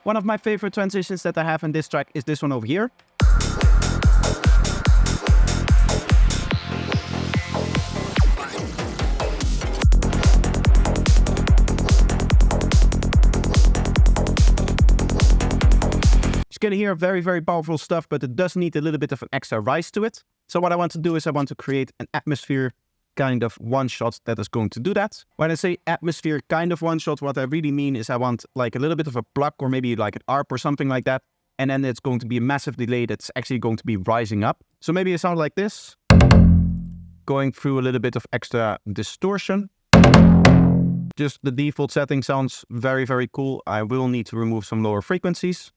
One of my favorite transitions that I have in this track is this one over here. You're gonna hear very, very powerful stuff, but it does need a little bit of an extra rise to it. So what I want to do is I want to create an atmosphere kind of one shot that is going to do that. When I say atmosphere kind of one shot, what I really mean is I want like a little bit of a pluck or maybe like an arp or something like that. And then it's going to be a massive delay that's actually going to be rising up. So maybe it sounds like this, going through a little bit of extra distortion. Just the default setting sounds very, very cool. I will need to remove some lower frequencies.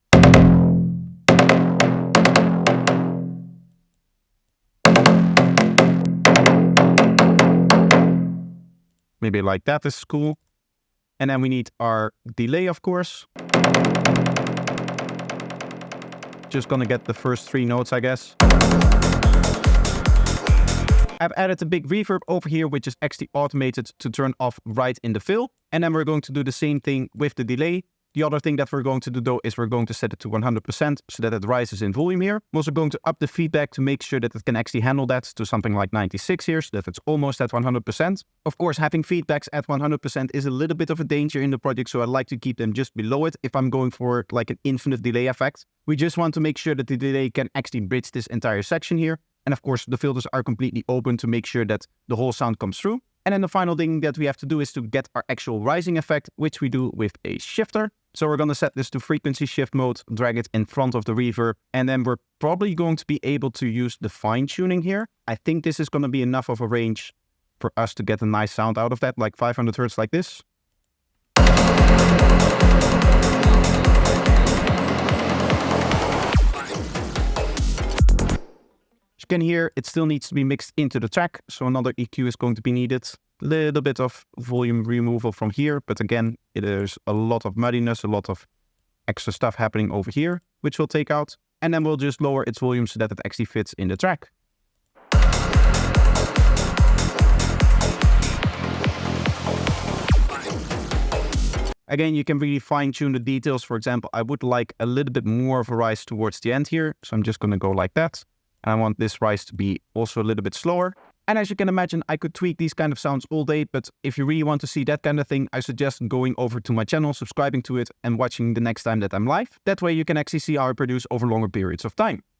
Maybe like that is cool. And then we need our delay, of course. Just gonna get the first 3 notes, I guess. I've added a big reverb over here, which is actually automated to turn off right in the fill. And then we're going to do the same thing with the delay. The other thing that we're going to do though is we're going to set it to 100% so that it rises in volume here. I'm also going to up the feedback to make sure that it can actually handle that to something like 96 here, so that it's almost at 100%. Of course, having feedbacks at 100% is a little bit of a danger in the project, so I like to keep them just below it if I'm going for like an infinite delay effect. We just want to make sure that the delay can actually bridge this entire section here. And of course, the filters are completely open to make sure that the whole sound comes through. And then the final thing that we have to do is to get our actual rising effect, which we do with a shifter. So we're going to set this to frequency shift mode, drag it in front of the reverb, and then we're probably going to be able to use the fine tuning here. I think this is going to be enough of a range for us to get a nice sound out of that, like 500 hertz like this. As you can hear, it still needs to be mixed into the track, so another EQ is going to be needed. A little bit of volume removal from here, but again, there's a lot of muddiness, a lot of extra stuff happening over here, which we'll take out. And then we'll just lower its volume so that it actually fits in the track. Again, you can really fine tune the details. For example, I would like a little bit more of a rise towards the end here. So I'm just going to go like that. And I want this rise to be also a little bit slower. And as you can imagine, I could tweak these kind of sounds all day, but if you really want to see that kind of thing, I suggest going over to my channel, subscribing to it, and watching the next time that I'm live. That way you can actually see how I produce over longer periods of time.